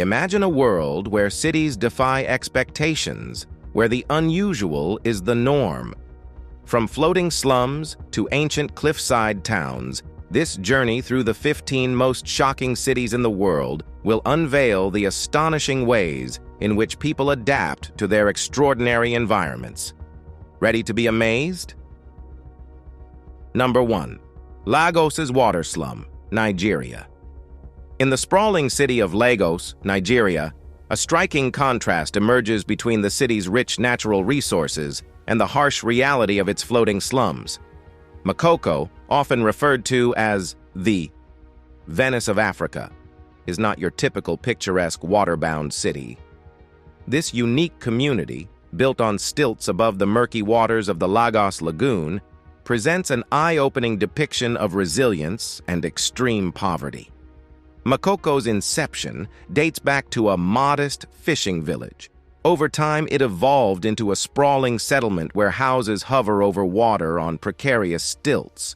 Imagine a world where cities defy expectations, where the unusual is the norm. From floating slums to ancient cliffside towns, this journey through the 15 most shocking cities in the world will unveil the astonishing ways in which people adapt to their extraordinary environments. Ready to be amazed? Number 1. Lagos's water slum, Nigeria. In the sprawling city of Lagos, Nigeria, a striking contrast emerges between the city's rich natural resources and the harsh reality of its floating slums. Makoko, often referred to as the Venice of Africa, is not your typical picturesque waterbound city. This unique community, built on stilts above the murky waters of the Lagos Lagoon, presents an eye-opening depiction of resilience and extreme poverty. Makoko's inception dates back to a modest fishing village. Over time, it evolved into a sprawling settlement where houses hover over water on precarious stilts.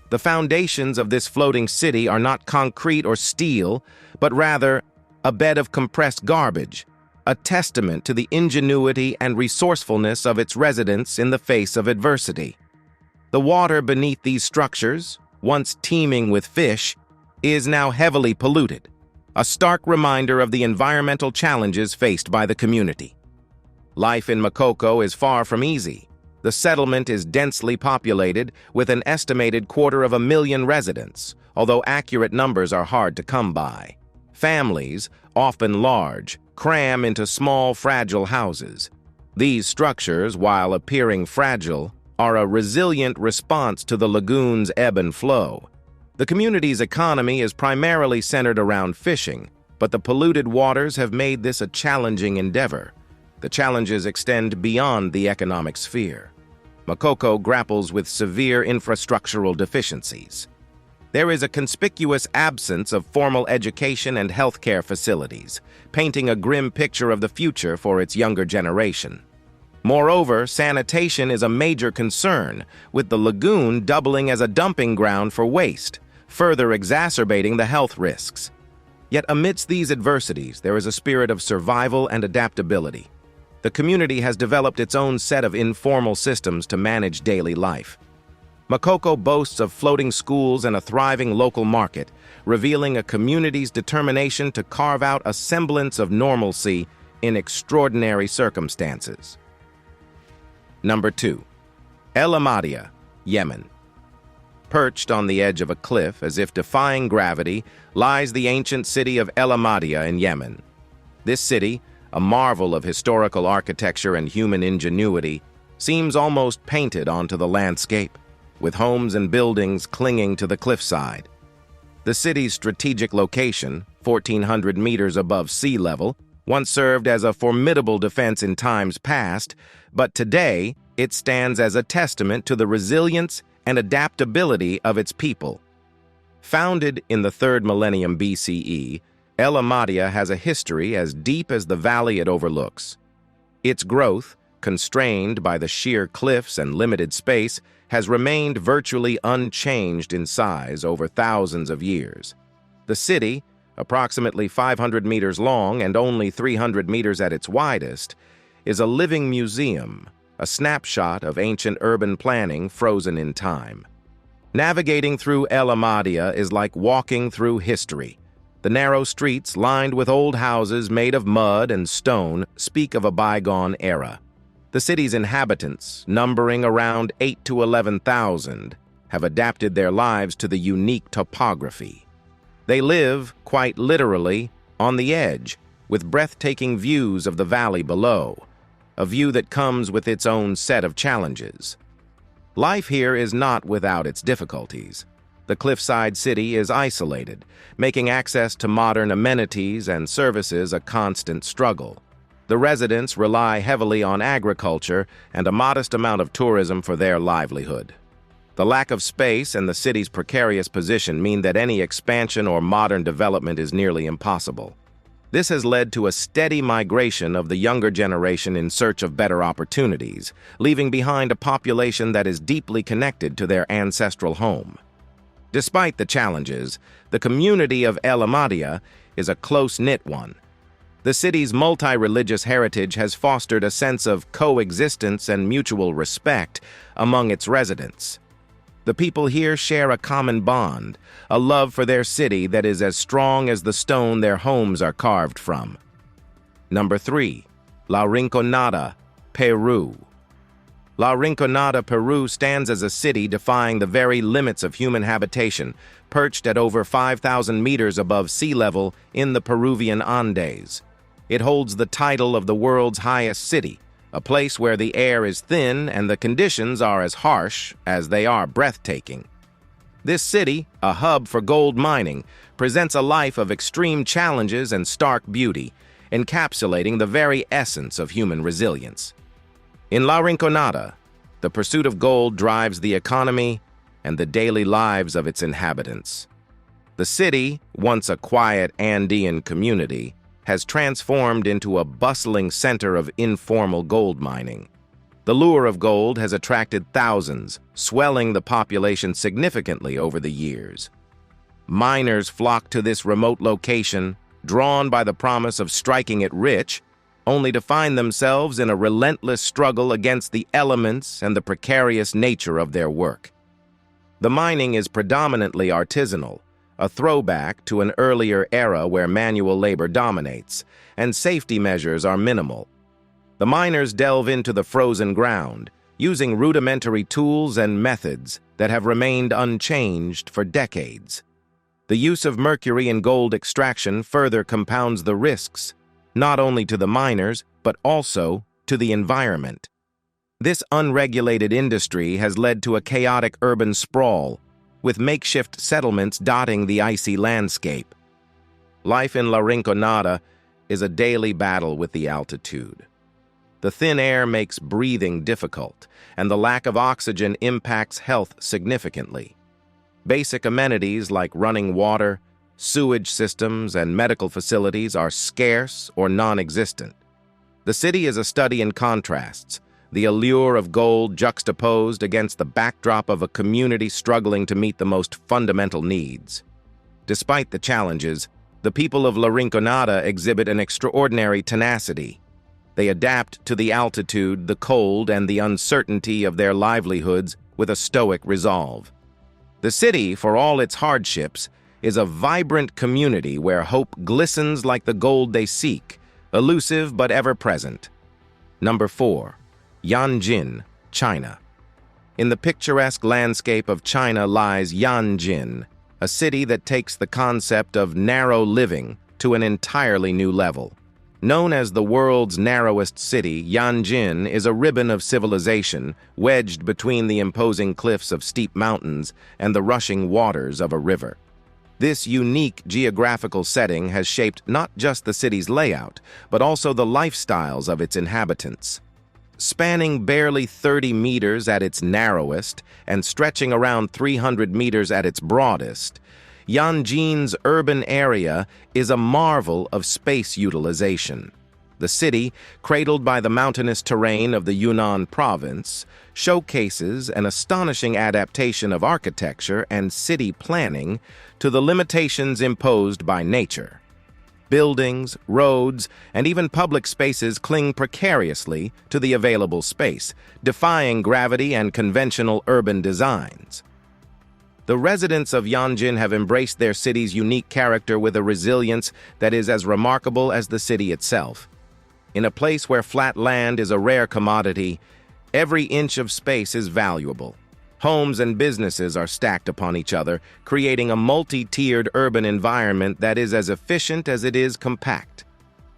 The foundations of this floating city are not concrete or steel, but rather a bed of compressed garbage, a testament to the ingenuity and resourcefulness of its residents in the face of adversity. The water beneath these structures, once teeming with fish, is now heavily polluted, a stark reminder of the environmental challenges faced by the community. Life in Makoko is far from easy. The settlement is densely populated with an estimated 250,000 residents, although accurate numbers are hard to come by. Families, often large, cram into small, fragile houses. These structures, while appearing fragile, are a resilient response to the lagoon's ebb and flow. The community's economy is primarily centered around fishing, but the polluted waters have made this a challenging endeavor. The challenges extend beyond the economic sphere. Makoko grapples with severe infrastructural deficiencies. There is a conspicuous absence of formal education and healthcare facilities, painting a grim picture of the future for its younger generation. Moreover, sanitation is a major concern, with the lagoon doubling as a dumping ground for waste, further exacerbating the health risks. Yet amidst these adversities, there is a spirit of survival and adaptability. The community has developed its own set of informal systems to manage daily life. Makoko boasts of floating schools and a thriving local market, revealing a community's determination to carve out a semblance of normalcy in extraordinary circumstances. Number 2. El Amadia, Yemen. Perched on the edge of a cliff, as if defying gravity, lies the ancient city of El Amadia in Yemen. This city, a marvel of historical architecture and human ingenuity, seems almost painted onto the landscape, with homes and buildings clinging to the cliffside. The city's strategic location, 1,400 meters above sea level, once served as a formidable defense in times past, but today it stands as a testament to the resilience and adaptability of its people. Founded in the 3rd millennium BCE, El Amadia has a history as deep as the valley it overlooks. Its growth, constrained by the sheer cliffs and limited space, has remained virtually unchanged in size over thousands of years. The city, approximately 500 meters long and only 300 meters at its widest, is a living museum, a snapshot of ancient urban planning frozen in time. Navigating through El Amadia is like walking through history. The narrow streets, lined with old houses made of mud and stone, speak of a bygone era. The city's inhabitants, numbering around 8,000 to 11,000, have adapted their lives to the unique topography. They live, quite literally, on the edge, with breathtaking views of the valley below, a view that comes with its own set of challenges. Life here is not without its difficulties. The cliffside city is isolated, making access to modern amenities and services a constant struggle. The residents rely heavily on agriculture and a modest amount of tourism for their livelihood. The lack of space and the city's precarious position mean that any expansion or modern development is nearly impossible. This has led to a steady migration of the younger generation in search of better opportunities, leaving behind a population that is deeply connected to their ancestral home. Despite the challenges, the community of El Amadia is a close-knit one. The city's multi-religious heritage has fostered a sense of coexistence and mutual respect among its residents. The people here share a common bond, a love for their city that is as strong as the stone their homes are carved from. Number 3. La Rinconada, Peru. La Rinconada, Peru stands as a city defying the very limits of human habitation, perched at over 5,000 meters above sea level in the Peruvian Andes. It holds the title of the world's highest city, a place where the air is thin and the conditions are as harsh as they are breathtaking. This city, a hub for gold mining, presents a life of extreme challenges and stark beauty, encapsulating the very essence of human resilience. In La Rinconada, the pursuit of gold drives the economy and the daily lives of its inhabitants. The city, once a quiet Andean community, has transformed into a bustling center of informal gold mining. The lure of gold has attracted thousands, swelling the population significantly over the years. Miners flock to this remote location, drawn by the promise of striking it rich, only to find themselves in a relentless struggle against the elements and the precarious nature of their work. The mining is predominantly artisanal, a throwback to an earlier era where manual labor dominates, and safety measures are minimal. The miners delve into the frozen ground, using rudimentary tools and methods that have remained unchanged for decades. The use of mercury in gold extraction further compounds the risks, not only to the miners, but also to the environment. This unregulated industry has led to a chaotic urban sprawl, with makeshift settlements dotting the icy landscape. Life in La Rinconada is a daily battle with the altitude. The thin air makes breathing difficult, and the lack of oxygen impacts health significantly. Basic amenities like running water, sewage systems, and medical facilities are scarce or non-existent. The city is a study in contrasts, the allure of gold juxtaposed against the backdrop of a community struggling to meet the most fundamental needs. Despite the challenges, the people of La Rinconada exhibit an extraordinary tenacity. They adapt to the altitude, the cold, and the uncertainty of their livelihoods with a stoic resolve. The city, for all its hardships, is a vibrant community where hope glistens like the gold they seek, elusive but ever-present. Number 4. Yanjin, China. In the picturesque landscape of China lies Yanjin, a city that takes the concept of narrow living to an entirely new level. Known as the world's narrowest city, Yanjin is a ribbon of civilization wedged between the imposing cliffs of steep mountains and the rushing waters of a river. This unique geographical setting has shaped not just the city's layout, but also the lifestyles of its inhabitants. Spanning barely 30 meters at its narrowest and stretching around 300 meters at its broadest, Yanjin's urban area is a marvel of space utilization. The city, cradled by the mountainous terrain of the Yunnan province, showcases an astonishing adaptation of architecture and city planning to the limitations imposed by nature. Buildings, roads, and even public spaces cling precariously to the available space, defying gravity and conventional urban designs. The residents of Yanjin have embraced their city's unique character with a resilience that is as remarkable as the city itself. In a place where flat land is a rare commodity, every inch of space is valuable. Homes and businesses are stacked upon each other, creating a multi-tiered urban environment that is as efficient as it is compact.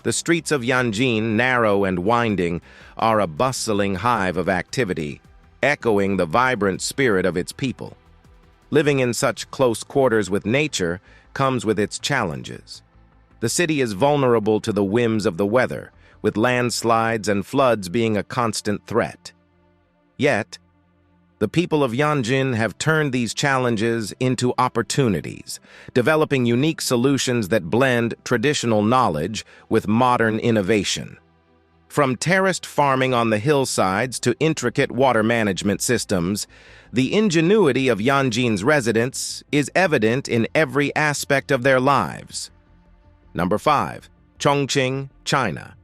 The streets of Yanjin, narrow and winding, are a bustling hive of activity, echoing the vibrant spirit of its people. Living in such close quarters with nature comes with its challenges. The city is vulnerable to the whims of the weather, with landslides and floods being a constant threat. Yet, the people of Yanjin have turned these challenges into opportunities, developing unique solutions that blend traditional knowledge with modern innovation. From terraced farming on the hillsides to intricate water management systems, the ingenuity of Yanjin's residents is evident in every aspect of their lives. Number 5. Chongqing, China.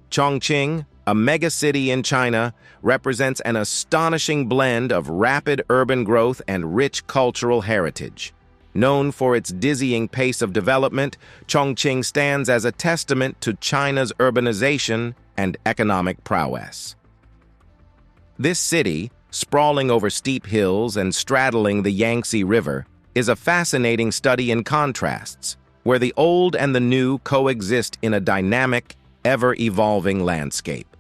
Chongqing, a megacity in China, represents an astonishing blend of rapid urban growth and rich cultural heritage. Known for its dizzying pace of development, Chongqing stands as a testament to China's urbanization and economic prowess. This city, sprawling over steep hills and straddling the Yangtze River, is a fascinating study in contrasts, where the old and the new coexist in a dynamic, ever-evolving landscape.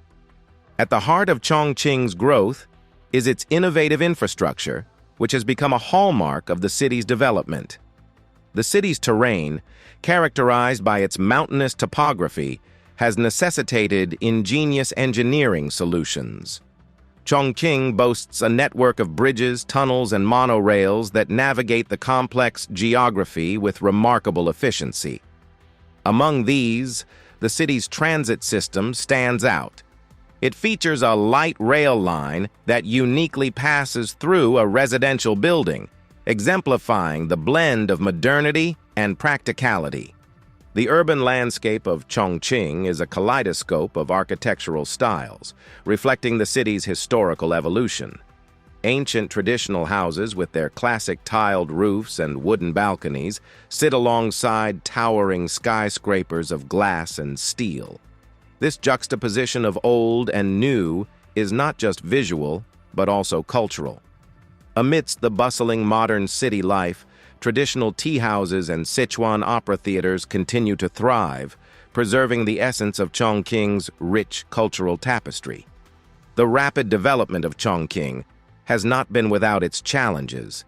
At the heart of Chongqing's growth is its innovative infrastructure, which has become a hallmark of the city's development. The city's terrain, characterized by its mountainous topography, has necessitated ingenious engineering solutions. Chongqing boasts a network of bridges, tunnels, and monorails that navigate the complex geography with remarkable efficiency. Among these, the city's transit system stands out. It features a light rail line that uniquely passes through a residential building, exemplifying the blend of modernity and practicality. The urban landscape of Chongqing is a kaleidoscope of architectural styles, reflecting the city's historical evolution. Ancient traditional houses with their classic tiled roofs and wooden balconies sit alongside towering skyscrapers of glass and steel. This juxtaposition of old and new is not just visual, but also cultural. Amidst the bustling modern city life, traditional tea houses and Sichuan opera theaters continue to thrive, preserving the essence of Chongqing's rich cultural tapestry. The rapid development of Chongqing has not been without its challenges.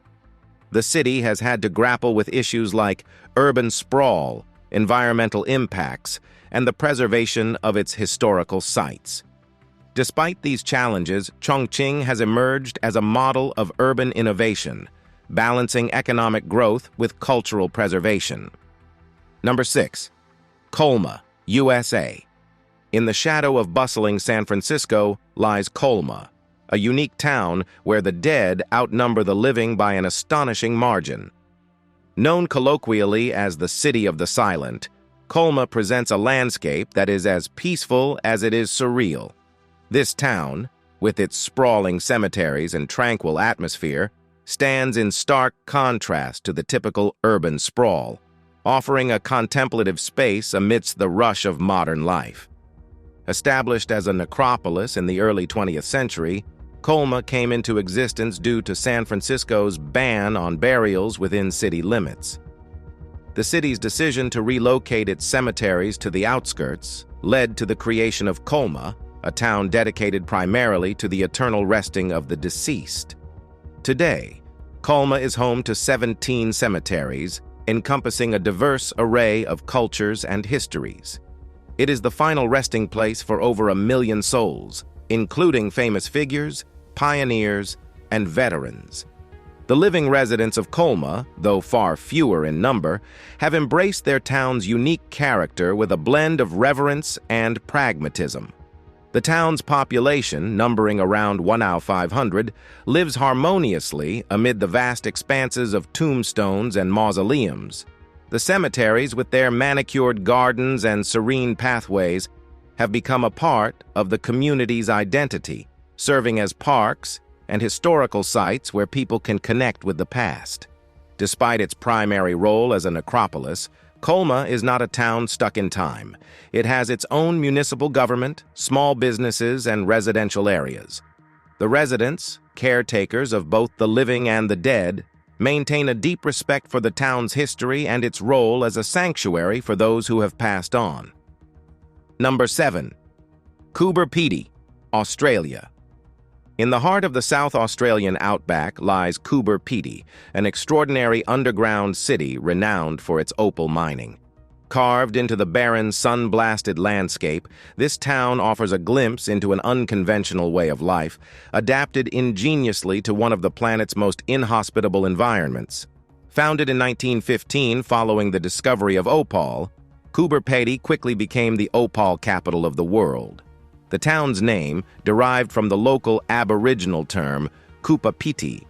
The city has had to grapple with issues like urban sprawl, environmental impacts, and the preservation of its historical sites. Despite these challenges, Chongqing has emerged as a model of urban innovation, balancing economic growth with cultural preservation. Number 6. Colma, USA. In the shadow of bustling San Francisco lies Colma, a unique town where the dead outnumber the living by an astonishing margin. Known colloquially as the City of the Silent, Colma presents a landscape that is as peaceful as it is surreal. This town, with its sprawling cemeteries and tranquil atmosphere, stands in stark contrast to the typical urban sprawl, offering a contemplative space amidst the rush of modern life. Established as a necropolis in the early 20th century, Colma came into existence due to San Francisco's ban on burials within city limits. The city's decision to relocate its cemeteries to the outskirts led to the creation of Colma, a town dedicated primarily to the eternal resting of the deceased. Today, Colma is home to 17 cemeteries, encompassing a diverse array of cultures and histories. It is the final resting place for over 1 million souls, including famous figures, pioneers, and veterans. The living residents of Colma, though far fewer in number, have embraced their town's unique character with a blend of reverence and pragmatism. The town's population, numbering around 1,500, lives harmoniously amid the vast expanses of tombstones and mausoleums. The cemeteries, with their manicured gardens and serene pathways, have become a part of the community's identity, serving as parks and historical sites where people can connect with the past. Despite its primary role as a necropolis, Colma is not a town stuck in time. It has its own municipal government, small businesses, and residential areas. The residents, caretakers of both the living and the dead, maintain a deep respect for the town's history and its role as a sanctuary for those who have passed on. Number 7. Coober Pedy, Australia. In the heart of the South Australian outback lies Coober Pedy, an extraordinary underground city renowned for its opal mining. Carved into the barren, sun-blasted landscape, this town offers a glimpse into an unconventional way of life, adapted ingeniously to one of the planet's most inhospitable environments. Founded in 1915 following the discovery of opal, Coober Pedy quickly became the opal capital of the world. The town's name, derived from the local Aboriginal term Kupapiti,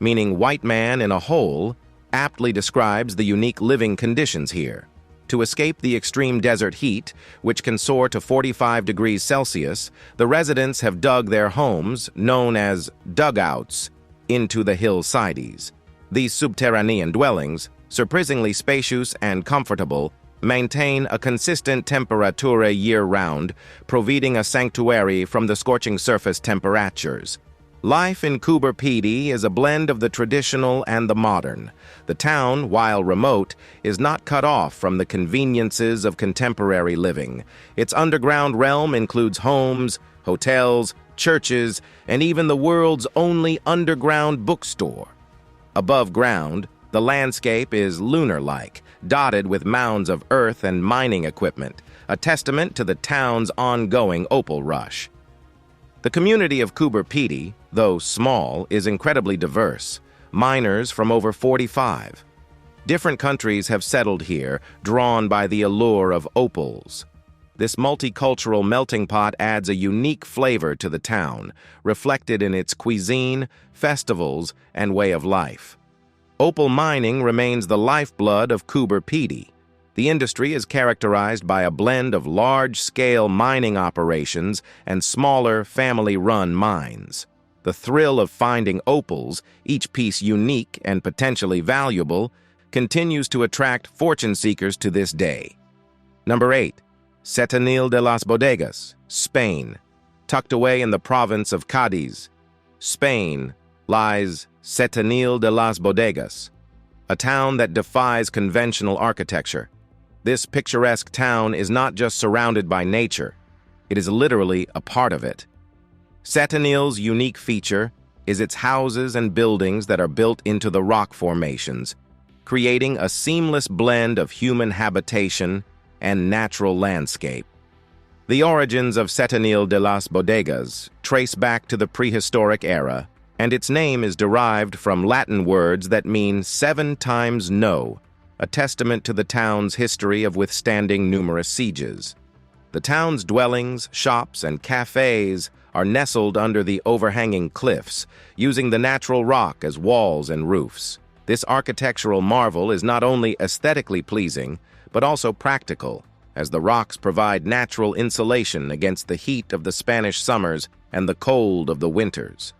meaning white man in a hole, aptly describes the unique living conditions here. To escape the extreme desert heat, which can soar to 45 degrees Celsius, the residents have dug their homes, known as dugouts, into the hillsides. These subterranean dwellings, surprisingly spacious and comfortable, maintain a consistent temperature year-round, providing a sanctuary from the scorching surface temperatures. Life in Coober Pedy is a blend of the traditional and the modern. The town, while remote, is not cut off from the conveniences of contemporary living. Its underground realm includes homes, hotels, churches, and even the world's only underground bookstore. Above ground, the landscape is lunar-like, dotted with mounds of earth and mining equipment, a testament to the town's ongoing opal rush. The community of Coober Pedy, though small, is incredibly diverse. Miners from over 45. Different countries have settled here, drawn by the allure of opals. This multicultural melting pot adds a unique flavor to the town, reflected in its cuisine, festivals, and way of life. Opal mining remains the lifeblood of Coober Pedy. The industry is characterized by a blend of large-scale mining operations and smaller, family-run mines. The thrill of finding opals, each piece unique and potentially valuable, continues to attract fortune seekers to this day. Number 8. Setenil de las Bodegas, Spain. Tucked away in the province of Cádiz, Spain, lies Setenil de las Bodegas, a town that defies conventional architecture. This picturesque town is not just surrounded by nature, it is literally a part of it. Setenil's unique feature is its houses and buildings that are built into the rock formations, creating a seamless blend of human habitation and natural landscape. The origins of Setenil de las Bodegas trace back to the prehistoric era, and its name is derived from Latin words that mean 7 times no, a testament to the town's history of withstanding numerous sieges. The town's dwellings, shops, and cafes are nestled under the overhanging cliffs, using the natural rock as walls and roofs. This architectural marvel is not only aesthetically pleasing, but also practical, as the rocks provide natural insulation against the heat of the Spanish summers and the cold of the winters.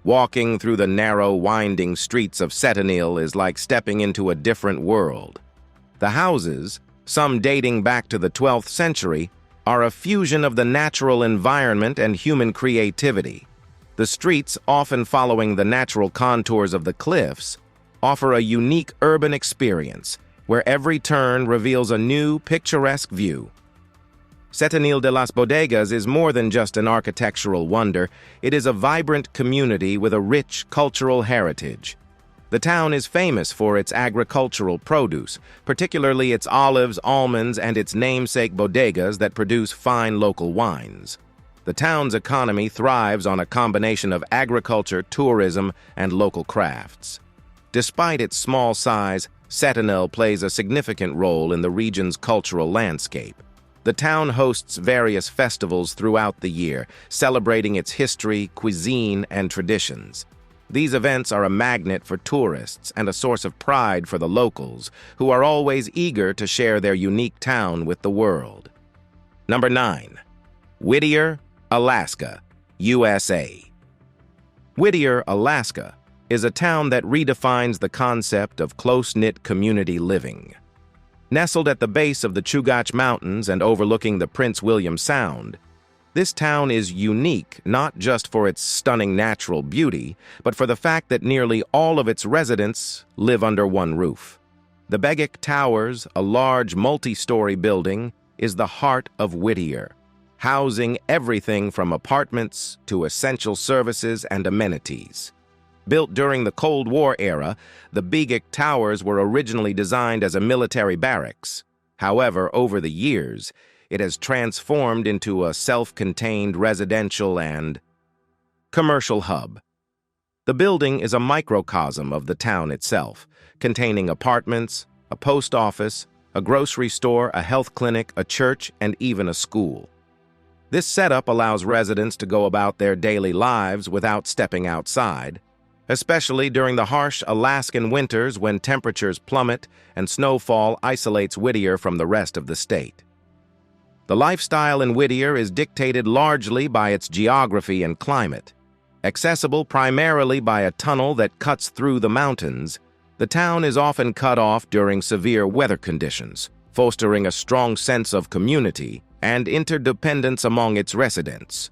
Walking through the narrow, winding streets of Setenil is like stepping into a different world. The houses, some dating back to the 12th century, are a fusion of the natural environment and human creativity. The streets, often following the natural contours of the cliffs, offer a unique urban experience, where every turn reveals a new, picturesque view. Setenil de las Bodegas is more than just an architectural wonder, it is a vibrant community with a rich cultural heritage. The town is famous for its agricultural produce, particularly its olives, almonds, and its namesake bodegas that produce fine local wines. The town's economy thrives on a combination of agriculture, tourism, and local crafts. Despite its small size, Setenil plays a significant role in the region's cultural landscape. The town hosts various festivals throughout the year, celebrating its history, cuisine, and traditions. These events are a magnet for tourists and a source of pride for the locals, who are always eager to share their unique town with the world. Number 9. Whittier, Alaska, USA. Whittier, Alaska, is a town that redefines the concept of close-knit community living. Nestled at the base of the Chugach Mountains and overlooking the Prince William Sound, this town is unique not just for its stunning natural beauty, but for the fact that nearly all of its residents live under one roof. The Begik Towers, a large multi-story building, is the heart of Whittier, housing everything from apartments to essential services and amenities. Built during the Cold War era, the Begik Towers were originally designed as a military barracks. However, over the years, it has transformed into a self-contained residential and commercial hub. The building is a microcosm of the town itself, containing apartments, a post office, a grocery store, a health clinic, a church, and even a school. This setup allows residents to go about their daily lives without stepping outside. especially during the harsh Alaskan winters when temperatures plummet and snowfall isolates Whittier from the rest of the state. The lifestyle in Whittier is dictated largely by its geography and climate. Accessible primarily by a tunnel that cuts through the mountains, the town is often cut off during severe weather conditions, fostering a strong sense of community and interdependence among its residents.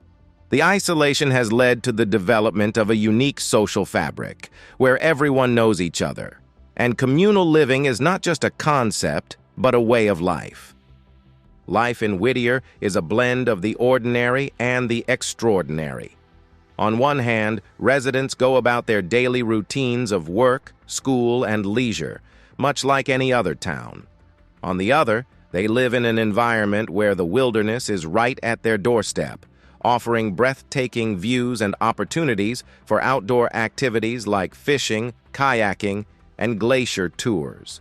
The isolation has led to the development of a unique social fabric, where everyone knows each other, and communal living is not just a concept, but a way of life. Life in Whittier is a blend of the ordinary and the extraordinary. On one hand, residents go about their daily routines of work, school, and leisure, much like any other town. On the other, they live in an environment where the wilderness is right at their doorstep, offering breathtaking views and opportunities for outdoor activities like fishing, kayaking, and glacier tours.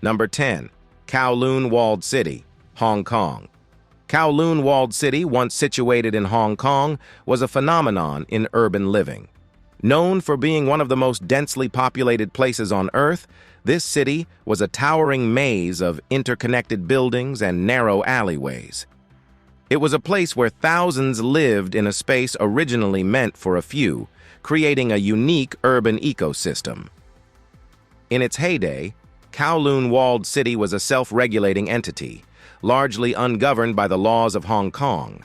Number 10. Kowloon Walled City, Hong Kong. Kowloon Walled City, once situated in Hong Kong, was a phenomenon in urban living. Known for being one of the most densely populated places on Earth, this city was a towering maze of interconnected buildings and narrow alleyways. It was a place where thousands lived in a space originally meant for a few, creating a unique urban ecosystem. In its heyday, Kowloon Walled City was a self-regulating entity, largely ungoverned by the laws of Hong Kong.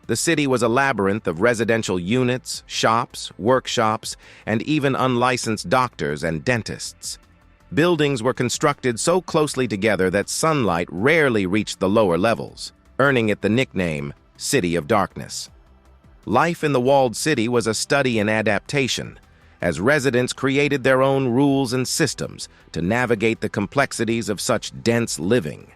The city was a labyrinth of residential units, shops, workshops, and even unlicensed doctors and dentists. Buildings were constructed so closely together that sunlight rarely reached the lower levels, earning it the nickname City of Darkness. Life in the walled city was a study in adaptation, as residents created their own rules and systems to navigate the complexities of such dense living.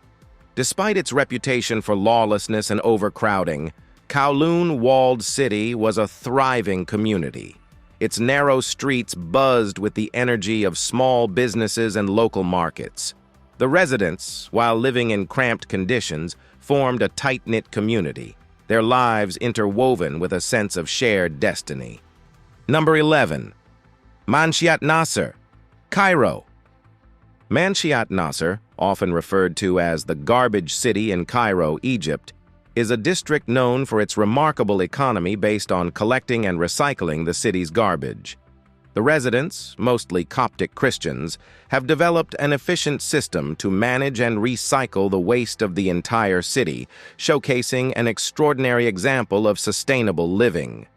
Despite its reputation for lawlessness and overcrowding, Kowloon Walled City was a thriving community. Its narrow streets buzzed with the energy of small businesses and local markets. The residents, while living in cramped conditions, formed a tight-knit community, their lives interwoven with a sense of shared destiny. Number 11. Manshiat Nasser, Cairo. Manshiat Nasser, often referred to as the Garbage City in Cairo, Egypt, is a district known for its remarkable economy based on collecting and recycling the city's garbage. The residents, mostly Coptic Christians, have developed an efficient system to manage and recycle the waste of the entire city, showcasing an extraordinary example of sustainable living.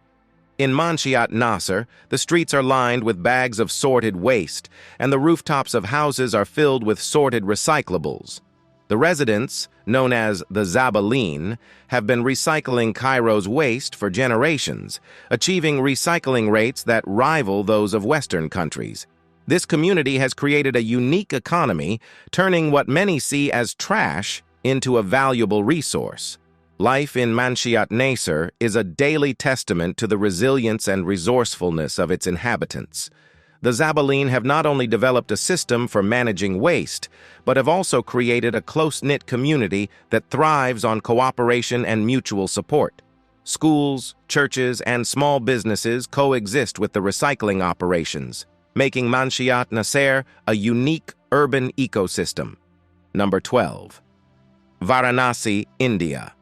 In Manshiat Nasser, the streets are lined with bags of sorted waste, and the rooftops of houses are filled with sorted recyclables. The residents, known as the Zabaleen, have been recycling Cairo's waste for generations, achieving recycling rates that rival those of Western countries. This community has created a unique economy, turning what many see as trash into a valuable resource. Life in Manshiat Nasser is a daily testament to the resilience and resourcefulness of its inhabitants. The Zabaleen have not only developed a system for managing waste, but have also created a close-knit community that thrives on cooperation and mutual support. Schools, churches, and small businesses coexist with the recycling operations, making Manshiat Nasser a unique urban ecosystem. Number 12. Varanasi, India.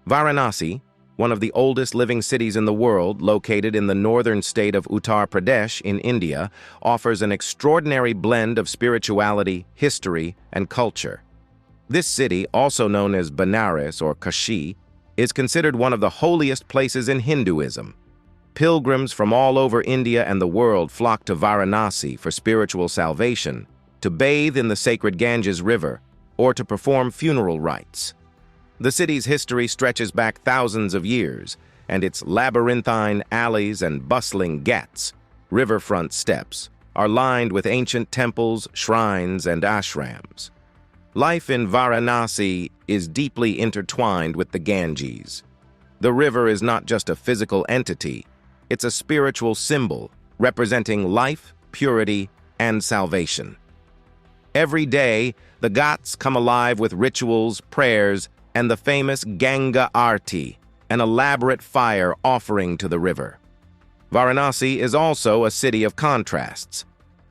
Varanasi, one of the oldest living cities in the world, located in the northern state of Uttar Pradesh in India, offers an extraordinary blend of spirituality, history, and culture. This city, also known as Benares or Kashi, is considered one of the holiest places in Hinduism. Pilgrims from all over India and the world flock to Varanasi for spiritual salvation, to bathe in the sacred Ganges River, or to perform funeral rites. The city's history stretches back thousands of years, and its labyrinthine alleys and bustling ghats, riverfront steps, are lined with ancient temples, shrines, and ashrams. Life in Varanasi is deeply intertwined with the Ganges. The river is not just a physical entity, it's a spiritual symbol representing life, purity, and salvation. Every day, the ghats come alive with rituals, prayers, and the famous Ganga Aarti, an elaborate fire offering to the river. Varanasi is also a city of contrasts.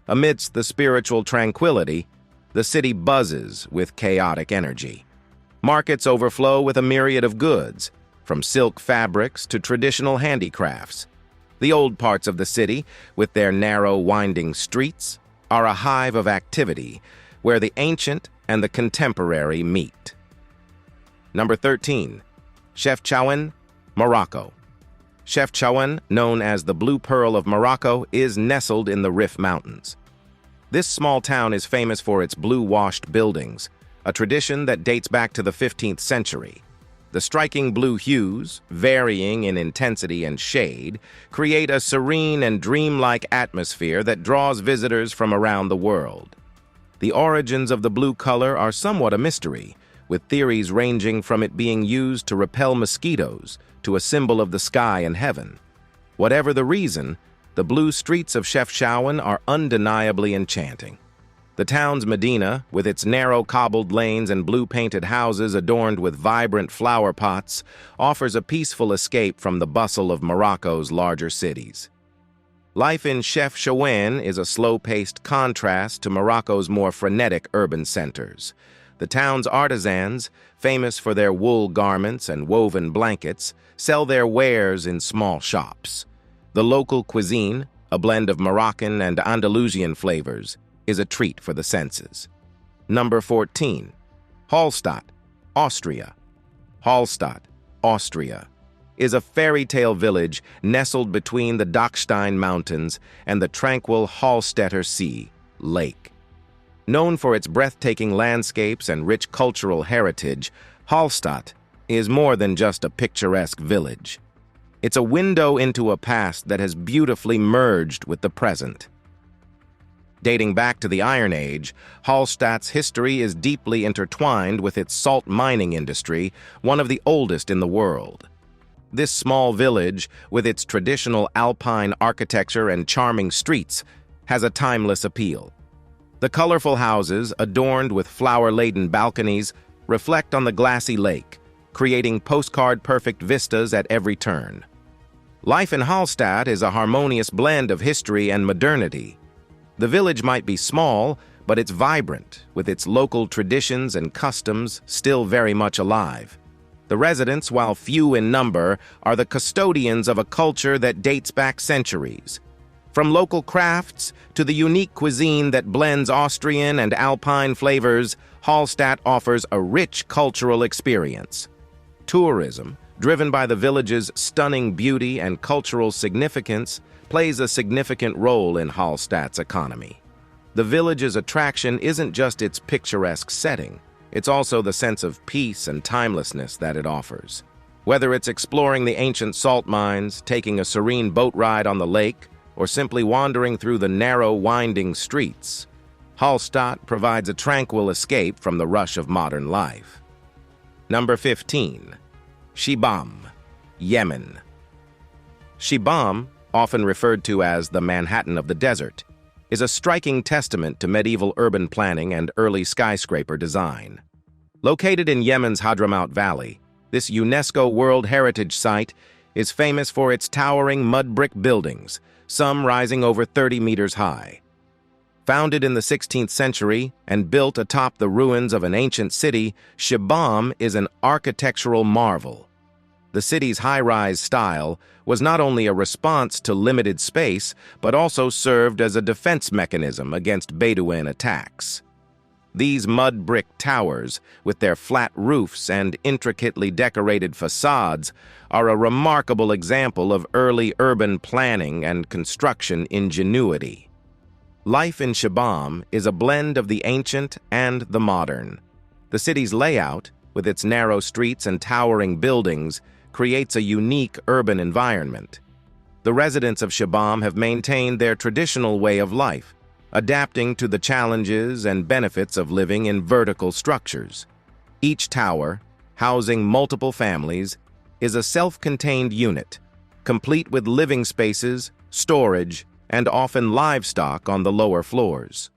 Amidst the spiritual tranquility, the city buzzes with chaotic energy. Markets overflow with a myriad of goods, from silk fabrics to traditional handicrafts. The old parts of the city, with their narrow, winding streets, are a hive of activity where the ancient and the contemporary meet. Number 13. Chefchaouen, Morocco. Chefchaouen, known as the Blue Pearl of Morocco, is nestled in the Rif Mountains. This small town is famous for its blue-washed buildings, a tradition that dates back to the 15th century. The striking blue hues, varying in intensity and shade, create a serene and dreamlike atmosphere that draws visitors from around the world. The origins of the blue color are somewhat a mystery, with theories ranging from it being used to repel mosquitoes to a symbol of the sky and heaven. Whatever the reason, the blue streets of Chefchaouen are undeniably enchanting. The town's Medina, with its narrow cobbled lanes and blue-painted houses adorned with vibrant flower pots, offers a peaceful escape from the bustle of Morocco's larger cities. Life in Chefchaouen is a slow-paced contrast to Morocco's more frenetic urban centers. The town's artisans, famous for their wool garments and woven blankets, sell their wares in small shops. The local cuisine, a blend of Moroccan and Andalusian flavors, is a treat for the senses. Number 14. Hallstatt, Austria. Hallstatt, Austria, is a fairy tale village nestled between the Dachstein Mountains and the tranquil Hallstätter Sea Lake. Known for its breathtaking landscapes and rich cultural heritage, Hallstatt is more than just a picturesque village. It's a window into a past that has beautifully merged with the present. Dating back to the Iron Age, Hallstatt's history is deeply intertwined with its salt mining industry, one of the oldest in the world. This small village, with its traditional alpine architecture and charming streets, has a timeless appeal. The colorful houses, adorned with flower-laden balconies, reflect on the glassy lake, creating postcard-perfect vistas at every turn. Life in Hallstatt is a harmonious blend of history and modernity. The village might be small, but it's vibrant, with its local traditions and customs still very much alive. The residents, while few in number, are the custodians of a culture that dates back centuries. From local crafts to the unique cuisine that blends Austrian and Alpine flavors, Hallstatt offers a rich cultural experience. Tourism, driven by the village's stunning beauty and cultural significance, plays a significant role in Hallstatt's economy. The village's attraction isn't just its picturesque setting, it's also the sense of peace and timelessness that it offers. Whether it's exploring the ancient salt mines, taking a serene boat ride on the lake, or simply wandering through the narrow, winding streets, Hallstatt provides a tranquil escape from the rush of modern life. Number 15. Shibam, Yemen. Shibam, often referred to as the Manhattan of the desert, is a striking testament to medieval urban planning and early skyscraper design. Located in Yemen's Hadramaut Valley, this UNESCO World Heritage Site is famous for its towering mud brick buildings, some rising over 30 meters high. Founded in the 16th century and built atop the ruins of an ancient city, Shibam is an architectural marvel. The city's high-rise style was not only a response to limited space, but also served as a defense mechanism against Bedouin attacks. These mud brick towers, with their flat roofs and intricately decorated facades, are a remarkable example of early urban planning and construction ingenuity. Life in Shibam is a blend of the ancient and the modern. The city's layout, with its narrow streets and towering buildings, creates a unique urban environment. The residents of Shibam have maintained their traditional way of life, adapting to the challenges and benefits of living in vertical structures. Each tower, housing multiple families, is a self-contained unit, complete with living spaces, storage, and often livestock on the lower floors.